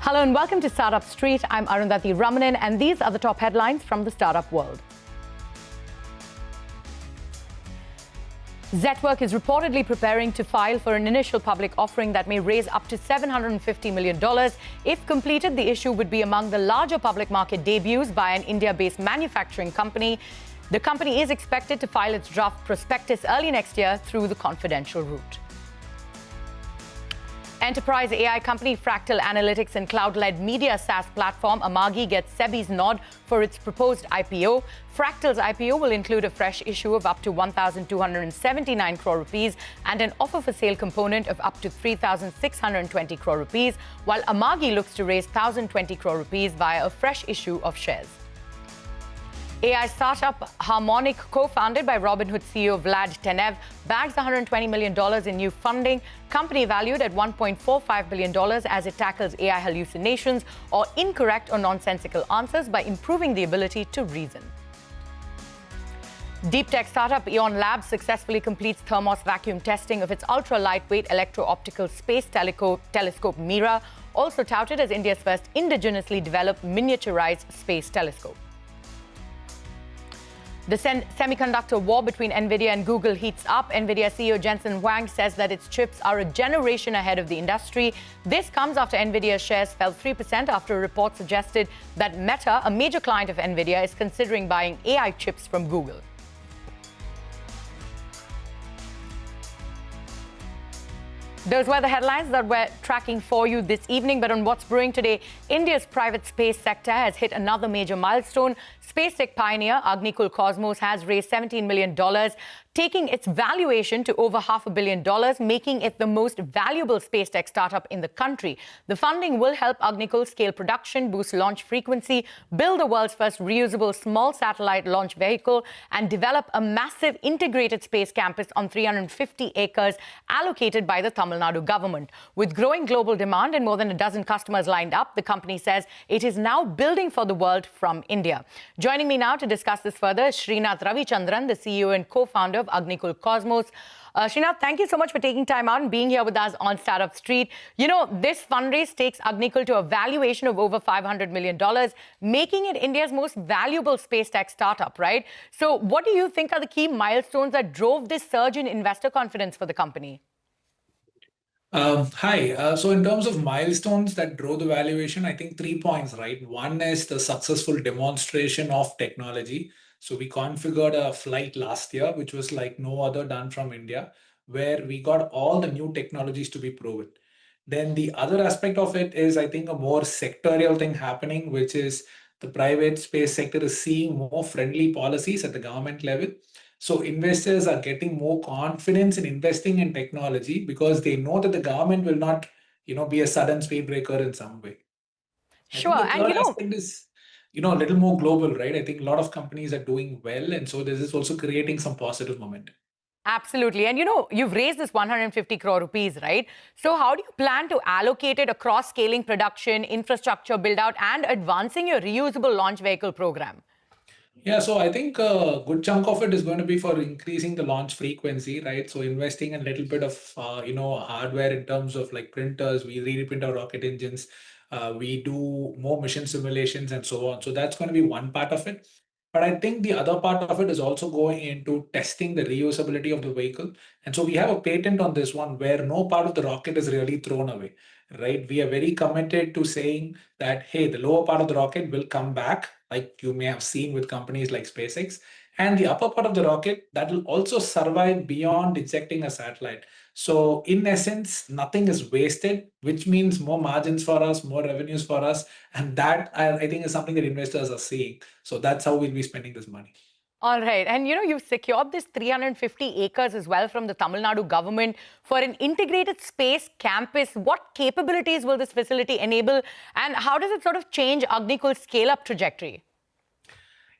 Hello and welcome to Startup Street. I'm Arundhati Ramanan, and these are the top headlines from the startup world. Zetwork is reportedly preparing to file for an initial public offering that may raise up to $750 million. If completed, the issue would be among the larger public market debuts by an India-based manufacturing company. The company is expected to file its draft prospectus early next year through the confidential route. Enterprise AI company Fractal Analytics and cloud-led media SaaS platform Amagi gets SEBI's nod for its proposed IPO. Fractal's IPO will include a fresh issue of up to 1,279 crore rupees and an offer for sale component of up to 3,620 crore rupees, while Amagi looks to raise 1,020 crore rupees via a fresh issue of shares. AI startup Harmonic, co-founded by Robinhood CEO Vlad Tenev, bags $120 million in new funding. Company valued at $1.45 billion as it tackles AI hallucinations or incorrect or nonsensical answers by improving the ability to reason. Deep tech startup Eon Labs successfully completes thermos vacuum testing of its ultra-lightweight electro-optical space telescope Mira, also touted as India's first indigenously developed miniaturized space telescope. The semiconductor war between NVIDIA and Google heats up. NVIDIA CEO Jensen Huang says that its chips are a generation ahead of the industry. This comes after NVIDIA's shares fell 3% after a report suggested that Meta, a major client of NVIDIA, is considering buying AI chips from Google. Those were the headlines that we're tracking for you this evening. But on what's brewing today, India's private space sector has hit another major milestone. Spacetech Pioneer Agnikul Cosmos has raised $17 million, taking its valuation to over $500 million, making it the most valuable space tech startup in the country. The funding will help Agnikul scale production, boost launch frequency, build the world's first reusable small satellite launch vehicle, and develop a massive integrated space campus on 350 acres allocated by the Tamil Nadu government. With growing global demand and more than a dozen customers lined up, the company says it is now building for the world from India. Joining me now to discuss this further is Srinath Ravichandran, the CEO and co-founder of Agnikul Cosmos. Srinath, thank you so much for taking time out and being here with us on Startup Street. You know, this fundraise takes Agnikul to a valuation of over $500 million, making it India's most valuable space tech startup, right? So what do you think are the key milestones that drove this surge in investor confidence for the company? Hi. So in terms of milestones that drove the valuation, I think 3 points, right? One is the successful demonstration of technology. So we configured a flight last year, which was like no other done from India, where we got all the new technologies to be proven. Then the other aspect of it is, I think, a more sectorial thing happening, which is the private space sector is seeing more friendly policies at the government level. So investors are getting more confidence in investing in technology because they know that the government will not, be a sudden speed breaker in some way. Sure. I think the third aspect is, a little more global, right? I think a lot of companies are doing well, and so this is also creating some positive momentum. Absolutely. And you've raised this 150 crore rupees, right? So how do you plan to allocate it across scaling production, infrastructure build out, and advancing your reusable launch vehicle program? Yeah, so I think a good chunk of it is going to be for increasing the launch frequency, right? So investing a little bit of, hardware in terms of like printers, we 3D print our rocket engines, we do more mission simulations and so on. So that's going to be one part of it. But I think the other part of it is also going into testing the reusability of the vehicle. And so we have a patent on this one where no part of the rocket is really thrown away, right? We are very committed to saying that, hey, the lower part of the rocket will come back, like you may have seen with companies like SpaceX, and the upper part of the rocket that will also survive beyond ejecting a satellite. So in essence, nothing is wasted, which means more margins for us, more revenues for us. And that I think is something that investors are seeing. So that's how we'll be spending this money. All right. And you've secured this 350 acres as well from the Tamil Nadu government for an integrated space campus. What capabilities will this facility enable? And how does it sort of change Agnikul's scale-up trajectory?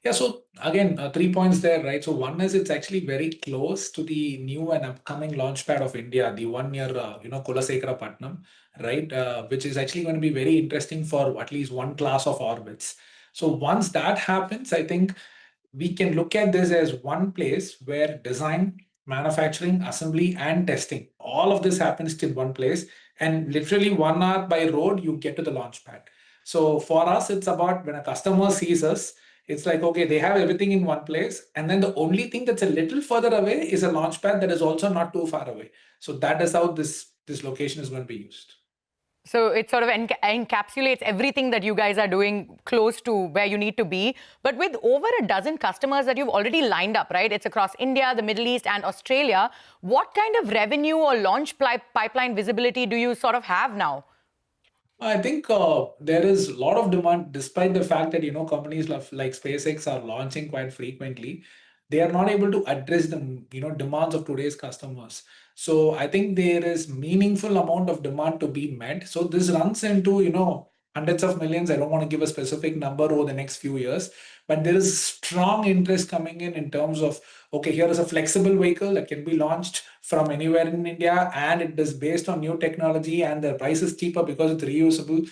Yeah, so again, 3 points there, right? So one is it's actually very close to the new and upcoming launchpad of India, the one near, Kulasekara right? Which is actually going to be very interesting for at least one class of orbits. So once that happens, I think we can look at this as one place where design, manufacturing, assembly, and testing. All of this happens in one place, and literally 1 hour by road, you get to the launch pad. So for us, it's about when a customer sees us, it's like, okay, they have everything in one place. And then the only thing that's a little further away is a launch pad that is also not too far away. So that is how this location is going to be used. So it sort of encapsulates everything that you guys are doing close to where you need to be. But with over a dozen customers that you've already lined up, right? It's across India, the Middle East, and Australia. What kind of revenue or launch pipeline visibility do you sort of have now? I think there is a lot of demand, despite the fact that companies like SpaceX are launching quite frequently. They are not able to address the demands of today's customers. So I think there is meaningful amount of demand to be met. So this runs into hundreds of millions. I don't want to give a specific number over the next few years, but there is strong interest coming in terms of, okay, here is a flexible vehicle that can be launched from anywhere in India, and it is based on new technology, and the price is cheaper because it's reusable.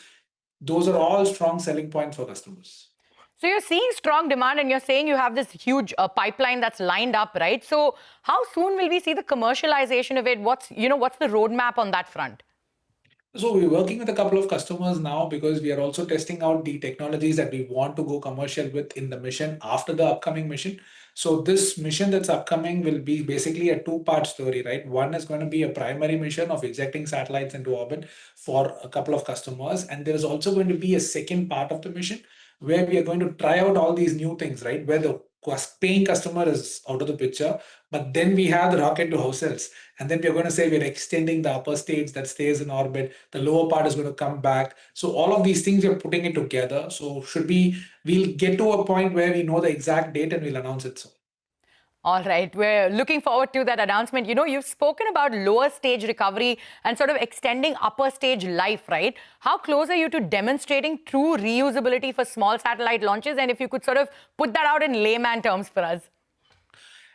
Those are all strong selling points for customers. So you're seeing strong demand, and you're saying you have this huge pipeline that's lined up, right? So how soon will we see the commercialization of it? What's the roadmap on that front? So we're working with a couple of customers now because we are also testing out the technologies that we want to go commercial with in the mission after the upcoming mission. So this mission that's upcoming will be basically a two-part story, right? One is going to be a primary mission of ejecting satellites into orbit for a couple of customers. And there is also going to be a second part of the mission where we are going to try out all these new things, right? Where the paying customer is out of the picture, but then we have the rocket to ourselves. And then we're going to say we're extending the upper stage that stays in orbit. The lower part is going to come back. So all of these things, we're putting it together. So we'll get to a point where we know the exact date and we'll announce it soon. All right, we're looking forward to that announcement. You've spoken about lower stage recovery and sort of extending upper stage life, right? How close are you to demonstrating true reusability for small satellite launches? And if you could sort of put that out in layman terms for us.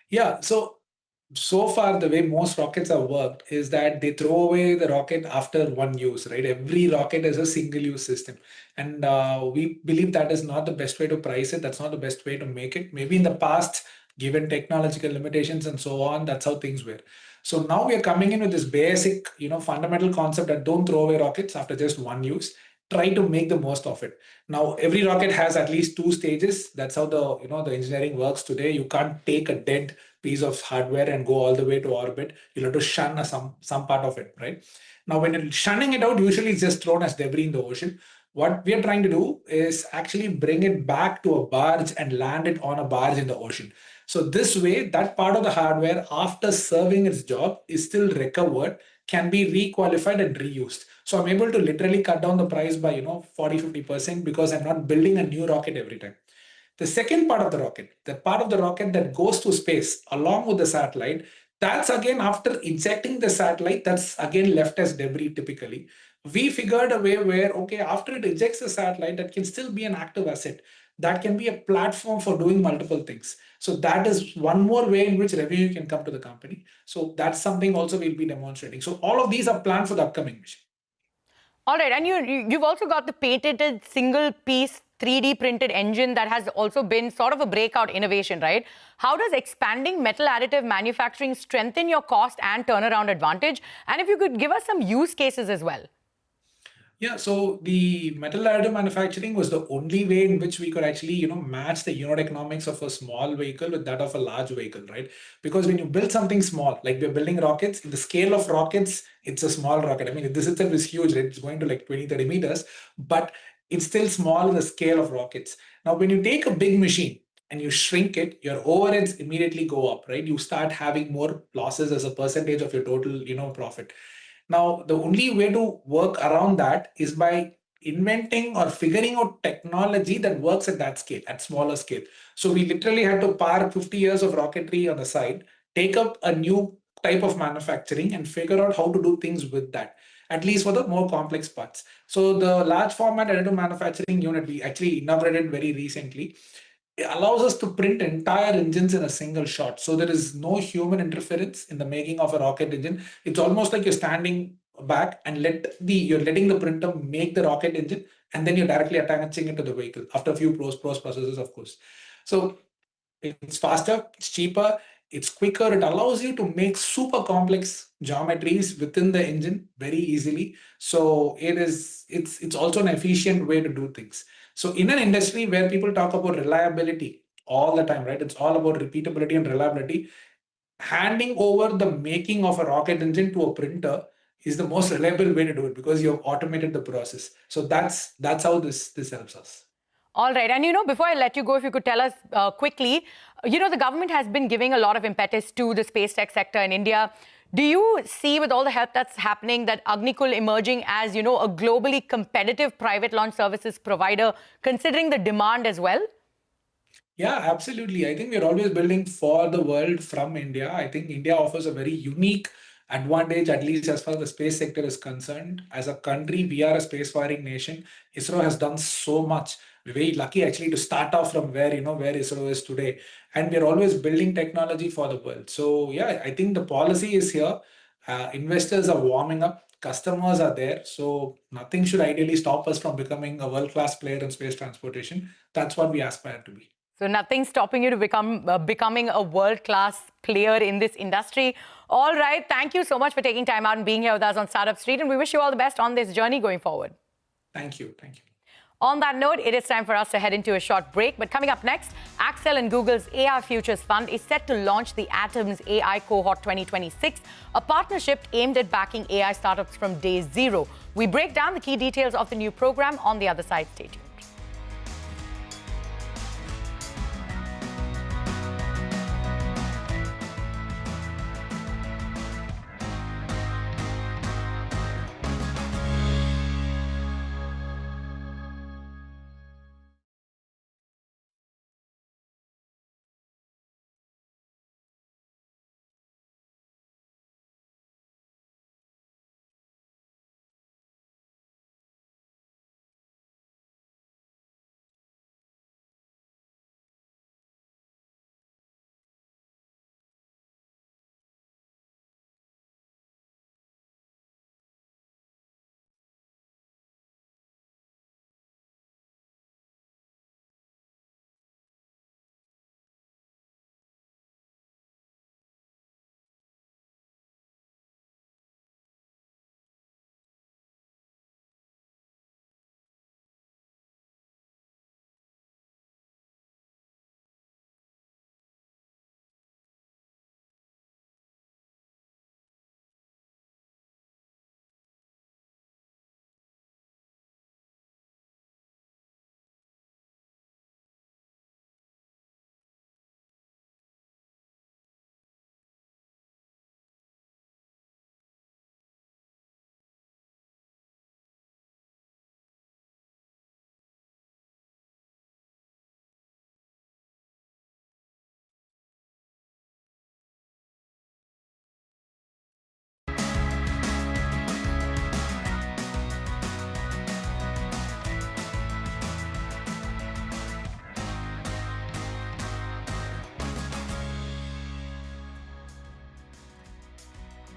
Yeah, so far the way most rockets have worked is that they throw away the rocket after one use, right? Every rocket is a single use system, and we believe that is not the best way to price it. That's not the best way to make it. Maybe in the past, given technological limitations and so on, that's how things were. So now we are coming in with this basic fundamental concept that don't throw away rockets after just one use. Try to make the most of it. Now every rocket has at least two stages. That's how the engineering works today. You can't take a dead piece of hardware and go all the way to orbit. You'll have to shun some part of it, right? Now, when you're shunning it out, usually it's just thrown as debris in the ocean. What we are trying to do is actually bring it back to a barge and land it on a barge in the ocean. So this way, that part of the hardware, after serving its job, is still recovered, can be requalified and reused. So I'm able to literally cut down the price by 40-50% because I'm not building a new rocket every time. The second part of the rocket, the part of the rocket that goes to space along with the satellite, that's again after ejecting the satellite, that's again left as debris typically. We figured a way where, okay, after it ejects the satellite, that can still be an active asset. That can be a platform for doing multiple things. So that is one more way in which revenue can come to the company. So that's something also we'll be demonstrating. So all of these are planned for the upcoming mission. All right, and you've also got the patented single-piece 3D printed engine that has also been sort of a breakout innovation, right? How does expanding metal additive manufacturing strengthen your cost and turnaround advantage? And if you could give us some use cases as well. Yeah, so the metal additive manufacturing was the only way in which we could actually, match the unit economics of a small vehicle with that of a large vehicle, right? Because when you build something small, like we're building rockets, in the scale of rockets, it's a small rocket. I mean, this itself is huge, right? It's going to like 20-30 meters, but it's still small in the scale of rockets. Now, when you take a big machine and you shrink it, your overheads immediately go up, right? You start having more losses as a percentage of your total, profit. Now, the only way to work around that is by inventing or figuring out technology that works at that scale, at smaller scale. So we literally had to park 50 years of rocketry on the side, take up a new type of manufacturing and figure out how to do things with that, at least for the more complex parts. So the large format additive manufacturing unit, we actually inaugurated very recently. It allows us to print entire engines in a single shot. So there is no human interference in the making of a rocket engine. It's almost like you're standing back and you're letting the printer make the rocket engine, and then you're directly attaching it to the vehicle after a few post processes, of course. So it's faster, it's cheaper, It's quicker. It allows you to make super complex geometries within the engine very easily. So it's also an efficient way to do things. So in an industry where people talk about reliability all the time, right? It's all about repeatability and reliability. Handing over the making of a rocket engine to a printer is the most reliable way to do it because you have automated the process. So that's how this helps us. All right. And, before I let you go, if you could tell us quickly, the government has been giving a lot of impetus to the space tech sector in India. Do you see, with all the help that's happening, that Agnikul emerging as, a globally competitive private launch services provider, considering the demand as well? Yeah, absolutely. I think we're always building for the world from India. I think India offers a very unique advantage, at least as far as the space sector is concerned. As a country, we are a spacefaring nation. ISRO has done so much. We're very lucky actually to start off from where ISRO is today. And we're always building technology for the world. So yeah, I think the policy is here. Investors are warming up. Customers are there. So nothing should ideally stop us from becoming a world-class player in space transportation. That's what we aspire to be. So nothing stopping you to becoming a world-class player in this industry. All right. Thank you so much for taking time out and being here with us on Startup Street. And we wish you all the best on this journey going forward. Thank you. Thank you. On that note, it is time for us to head into a short break. But coming up next, Accel and Google's AI Futures Fund is set to launch the Atoms AI Cohort 2026, a partnership aimed at backing AI startups from day zero. We break down the key details of the new program on the other side. Stay tuned.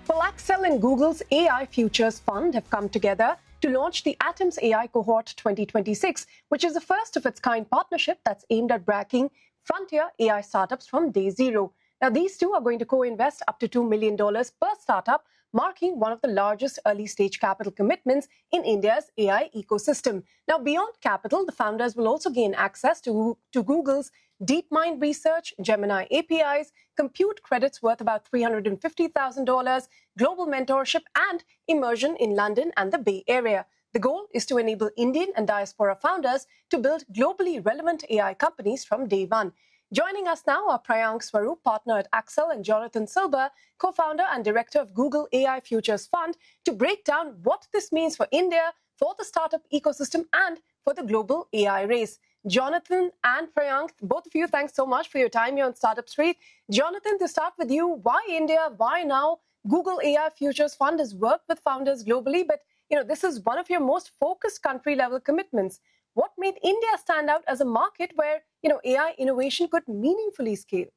Well, Accel and Google's AI Futures Fund have come together to launch the Atoms AI Cohort 2026, which is the first of its kind partnership that's aimed at backing frontier AI startups from day zero. Now, these two are going to co-invest up to $2 million per startup, marking one of the largest early-stage capital commitments in India's AI ecosystem. Now, beyond capital, the founders will also gain access to Google's DeepMind research, Gemini APIs, compute credits worth about $350,000, global mentorship, and immersion in London and the Bay Area. The goal is to enable Indian and diaspora founders to build globally relevant AI companies from day one. Joining us now are Priyank Swaroop, partner at Accel, and Jonathan Silber, co-founder and director of Google AI Futures Fund, to break down what this means for India, for the startup ecosystem, and for the global AI race. Jonathan and Priyank, both of you, thanks so much for your time here on Startup Street. Jonathan, to start with you, why India? Why now? Google AI Futures Fund has worked with founders globally, but this is one of your most focused country-level commitments. What made India stand out as a market where AI innovation could meaningfully scale?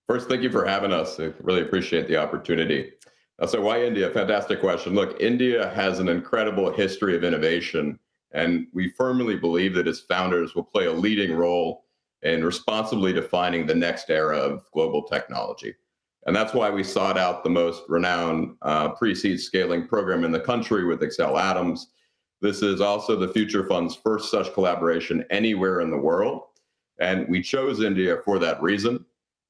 First, thank you for having us. I really appreciate the opportunity. So why India? Fantastic question. Look, India has an incredible history of innovation, and we firmly believe that its founders will play a leading role in responsibly defining the next era of global technology. And that's why we sought out the most renowned pre-seed scaling program in the country with Accel Atoms. This is also the Future Fund's first such collaboration anywhere in the world. And we chose India for that reason.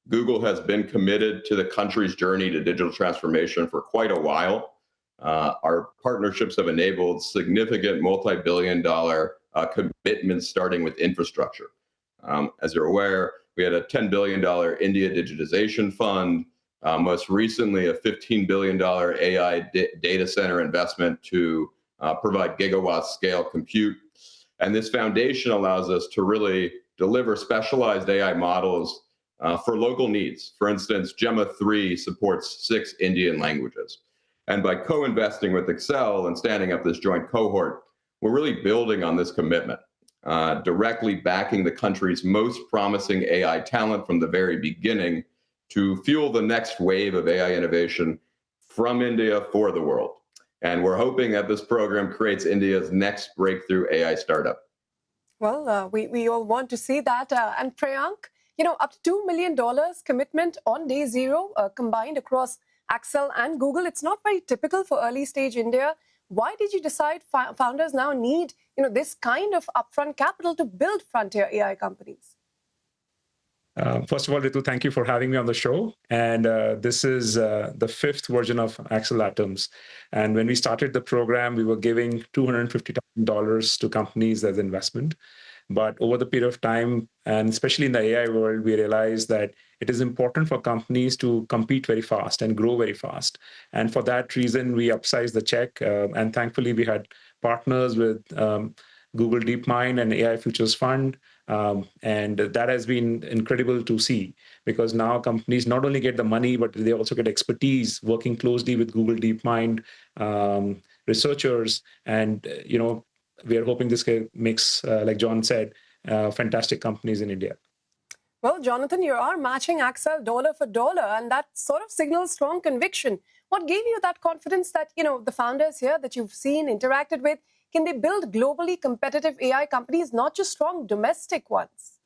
Google has been committed to the country's journey to digital transformation for quite a while. Our partnerships have enabled significant multi-billion-dollar commitments starting with infrastructure. As you're aware, we had a $10 billion India digitization fund, most recently a $15 billion AI data center investment to provide gigawatt scale compute. And this foundation allows us to really deliver specialized AI models for local needs. For instance, Gemma 3 supports 6 Indian languages. And by co-investing with Accel and standing up this joint cohort, we're really building on this commitment, directly backing the country's most promising AI talent from the very beginning to fuel the next wave of AI innovation from India for the world. And we're hoping that this program creates India's next breakthrough AI startup. Well, we all want to see that. And Priyank, up to $2 million commitment on day zero combined across Accel and Google. It's not very typical for early stage India. Why did you decide founders now need this kind of upfront capital to build frontier AI companies? First of all, Ritu, thank you for having me on the show. And this is the 5th version of Accel Atoms. And when we started the program, we were giving $250,000 to companies as investment. But over the period of time, and especially in the AI world, we realized that it is important for companies to compete very fast and grow very fast. And for that reason, we upsized the check. And thankfully, we had partners with Google DeepMind and AI Futures Fund. And that has been incredible to see, because now companies not only get the money, but they also get expertise working closely with Google DeepMind researchers. And, we are hoping this makes, like John said, fantastic companies in India. Well, Jonathan, you are matching Accel dollar for dollar, and that sort of signals strong conviction. What gave you that confidence that, the founders here that you've seen, interacted with, can they build globally competitive AI companies, not just strong domestic ones?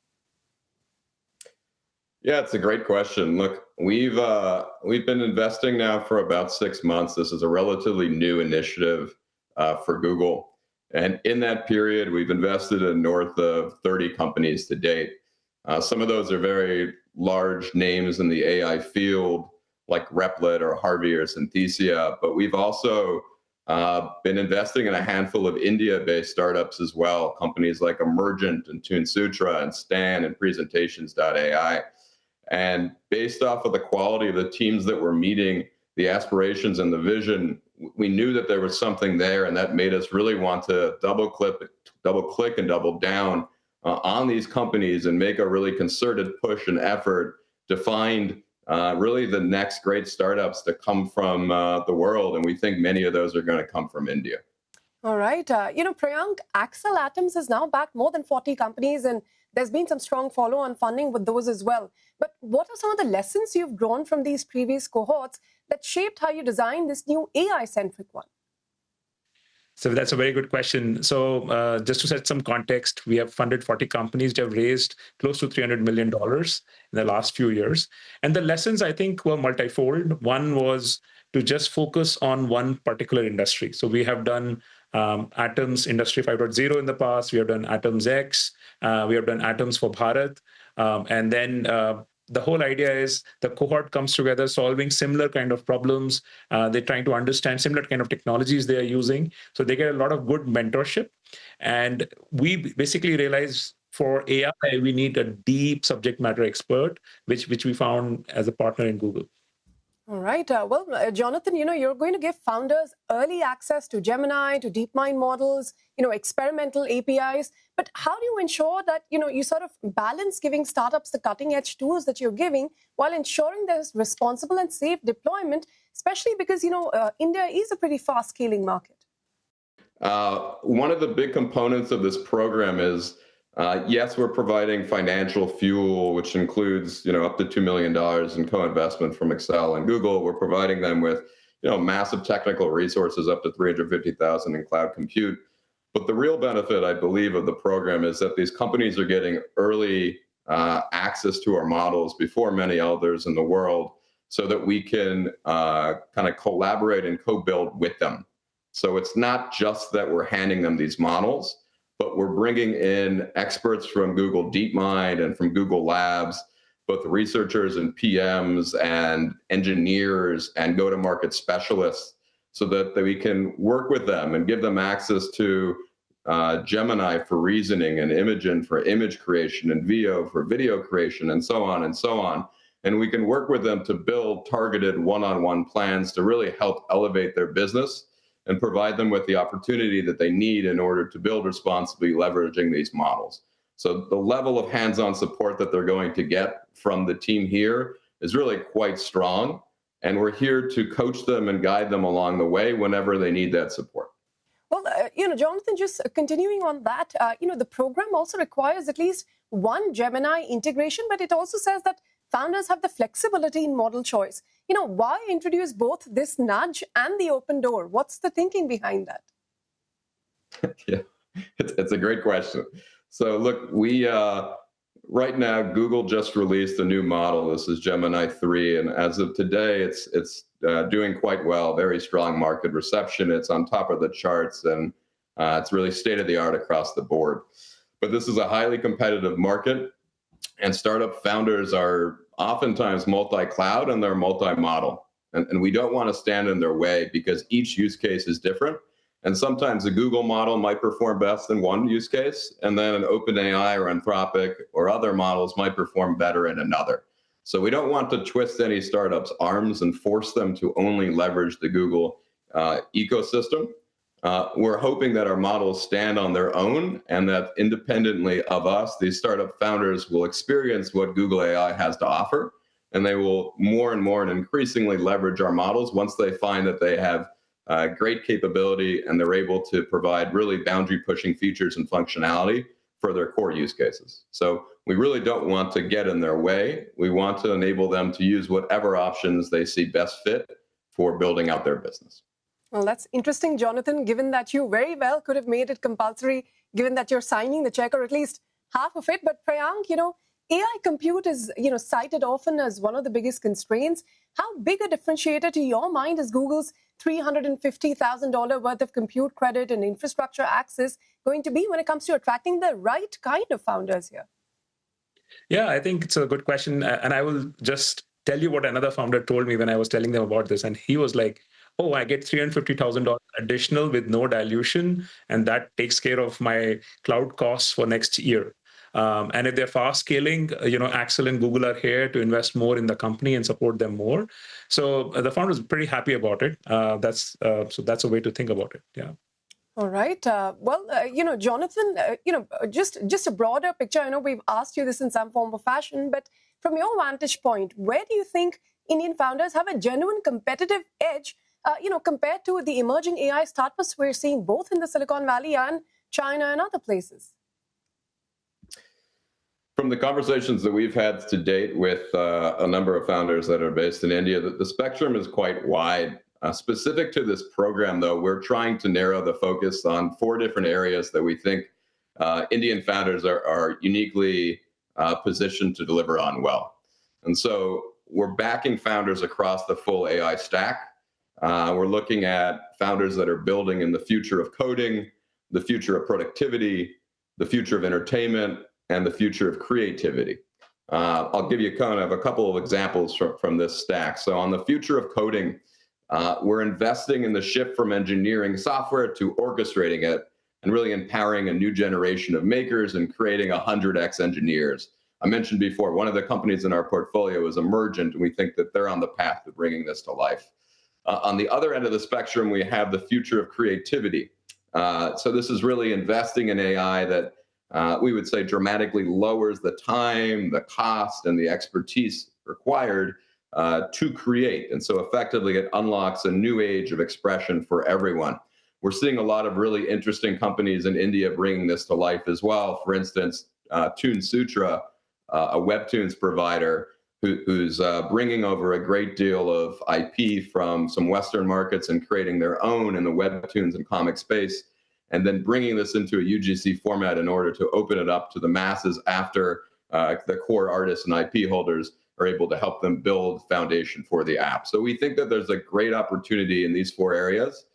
Yeah, it's a great question. Look, we've been investing now for about 6 months. This is a relatively new initiative for Google. And in that period, we've invested in north of 30 companies to date. Some of those are very large names in the AI field, like Replit or Harvey or Synthesia. But we've also been investing in a handful of India-based startups as well, companies like Emergent and TuneSutra and Stan and Presentations.ai. And based off of the quality of the teams that we're meeting, the aspirations and the vision, we knew that there was something there, and that made us really want to double click and double down on these companies and make a really concerted push and effort to find really the next great startups to come from the world. And we think many of those are going to come from India. All right. Priyank, Accel Atoms has now backed more than 40 companies, and there's been some strong follow-on funding with those as well. But what are some of the lessons you've drawn from these previous cohorts that shaped how you designed this new AI-centric one? So that's a very good question. So just to set some context, we have funded 40 companies that have raised close to $300 million in the last few years. And the lessons, I think, were multifold. One was to just focus on one particular industry. So we have done Atoms Industry 5.0 in the past. We have done Atoms X. We have done Atoms for Bharat. And then the whole idea is the cohort comes together solving similar kind of problems. They're trying to understand similar kind of technologies they are using. So they get a lot of good mentorship. And we basically realize for AI, we need a deep subject matter expert, which we found as a partner in Google. All right. Jonathan, you're going to give founders early access to Gemini, to DeepMind models, experimental APIs. But how do you ensure that, you sort of balance giving startups the cutting edge tools that you're giving while ensuring there's responsible and safe deployment, especially because, India is a pretty fast scaling market? One of the big components of this program is yes, we're providing financial fuel, which includes, up to $2 million in co-investment from Accel and Google. We're providing them with, massive technical resources, up to $350,000 in cloud compute. But the real benefit, I believe, of the program is that these companies are getting early access to our models before many others in the world, so that we can kind of collaborate and co-build with them. So it's not just that we're handing them these models, but we're bringing in experts from Google DeepMind and from Google Labs, both researchers and PMs and engineers and go-to-market specialists, so that we can work with them and give them access to Gemini for reasoning, and Imagen for image creation, and Veo for video creation, and so on and so on. And we can work with them to build targeted one-on-one plans to really help elevate their business and provide them with the opportunity that they need in order to build responsibly, leveraging these models. So the level of hands-on support that they're going to get from the team here is really quite strong. And we're here to coach them and guide them along the way whenever they need that support. Well, Jonathan, just continuing on that, the program also requires at least one Gemini integration, but it also says that founders have the flexibility in model choice. Why introduce both this nudge and the open door? What's the thinking behind that? Yeah, it's a great question. So look, we right now, Google just released a new model. This is Gemini 3, and as of today, it's doing quite well. Very strong market reception. It's on top of the charts, and it's really state-of-the-art across the board. But this is a highly competitive market, and startup founders are oftentimes multi-cloud and they're multi-model. And we don't want to stand in their way, because each use case is different. And sometimes a Google model might perform best in one use case, and then an OpenAI or Anthropic or other models might perform better in another. So we don't want to twist any startups' arms and force them to only leverage the Google ecosystem. We're hoping that our models stand on their own, and that independently of us, these startup founders will experience what Google AI has to offer, and they will more and more and increasingly leverage our models once they find that they have great capability and they're able to provide really boundary-pushing features and functionality for their core use cases. So we really don't want to get in their way. We want to enable them to use whatever options they see best fit for building out their business. Well, that's interesting, Jonathan, given that you very well could have made it compulsory, given that you're signing the check, or at least half of it. But Priyank, AI compute is, cited often as one of the biggest constraints. How big a differentiator to your mind is Google's $350,000 worth of compute credit and infrastructure access going to be when it comes to attracting the right kind of founders here? Yeah, I think it's a good question. And I will just tell you what another founder told me when I was telling them about this. And he was like, oh, I get $350,000 additional with no dilution, and that takes care of my cloud costs for next year. And if they're fast scaling, Accel and Google are here to invest more in the company and support them more. So the founder is pretty happy about it. So that's a way to think about it. Yeah. All right. Jonathan, just a broader picture. I know we've asked you this in some form or fashion, but from your vantage point, where do you think Indian founders have a genuine competitive edge, compared to the emerging AI startups we're seeing both in the Silicon Valley and China and other places? From the conversations that we've had to date with a number of founders that are based in India, the spectrum is quite wide. Specific to this program, though, we're trying to narrow the focus on 4 different areas that we think Indian founders are uniquely positioned to deliver on well. And so we're backing founders across the full AI stack. We're looking at founders that are building in the future of coding, the future of productivity, the future of entertainment, and the future of creativity. I'll give you kind of a couple of examples from this stack. So on the future of coding, we're investing in the shift from engineering software to orchestrating it and really empowering a new generation of makers and creating 100x engineers. I mentioned before, one of the companies in our portfolio is Emergent, and we think that they're on the path to bringing this to life. On the other end of the spectrum, we have the future of creativity. So this is really investing in AI that we would say dramatically lowers the time, the cost, and the expertise required to create. And so effectively, it unlocks a new age of expression for everyone. We're seeing a lot of really interesting companies in India bringing this to life as well. For instance, Toon Sutra, a webtoons provider who's bringing over a great deal of IP from some Western markets and creating their own in the webtoons and comic space, and then bringing this into a UGC format in order to open it up to the masses after the core artists and IP holders are able to help them build foundation for the app. So we think that there's a great opportunity in these 4 areas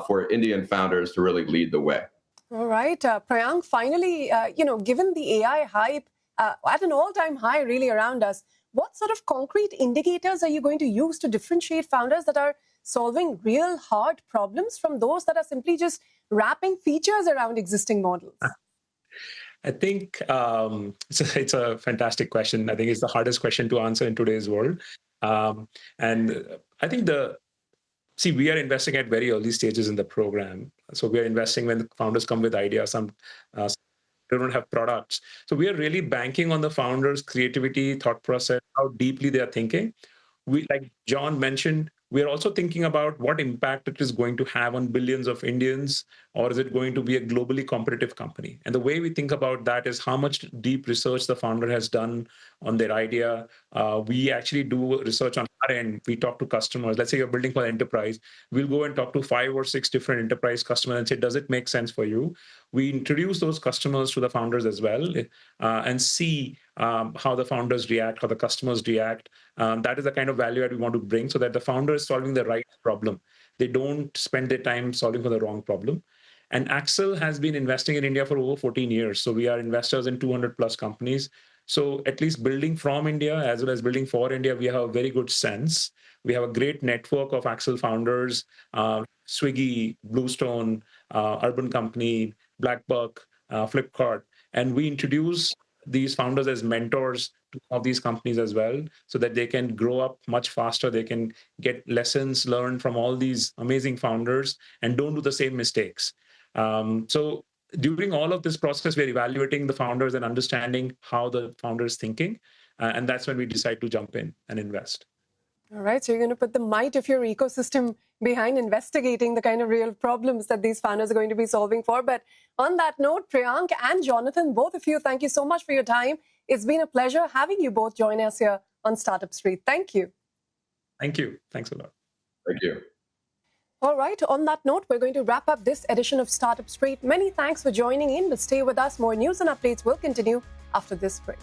for Indian founders to really lead the way. All right, Priyank, finally, given the AI hype at an all-time high really around us, what sort of concrete indicators are you going to use to differentiate founders that are solving real hard problems from those that are simply just wrapping features around existing models? I think it's a fantastic question. I think it's the hardest question to answer in today's world. And I think we are investing at very early stages in the program. So we are investing when the founders come with ideas. Some they don't have products. So we are really banking on the founders' creativity, thought process, how deeply they are thinking. Like John mentioned, we are also thinking about what impact it is going to have on billions of Indians, or is it going to be a globally competitive company? And the way we think about that is how much deep research the founder has done on their idea. We actually do research on our end. We talk to customers. Let's say you're building for enterprise. We'll go and talk to 5 or 6 different enterprise customers and say, does it make sense for you? We introduce those customers to the founders as well and see how the founders react, how the customers react. That is the kind of value add we want to bring so that the founder is solving the right problem. They don't spend their time solving for the wrong problem. And Accel has been investing in India for over 14 years. So we are investors in 200 plus companies. So at least building from India as well as building for India, we have a very good sense. We have a great network of Accel founders, Swiggy, Bluestone, Urban Company, Blackbuck, Flipkart. And we introduce these founders as mentors to all these companies as well, so that they can grow up much faster. They can get lessons learned from all these amazing founders and don't do the same mistakes. So during all of this process, we're evaluating the founders and understanding how the founder is thinking. And that's when we decide to jump in and invest. All right, so you're going to put the might of your ecosystem behind investigating the kind of real problems that these founders are going to be solving for. But on that note, Priyank and Jonathan, both of you, thank you so much for your time. It's been a pleasure having you both join us here on Startup Street. Thank you. Thank you. Thanks a lot. Thank you. All right, on that note, we're going to wrap up this edition of Startup Street. Many thanks for joining in, but stay with us. More news and updates will continue after this break.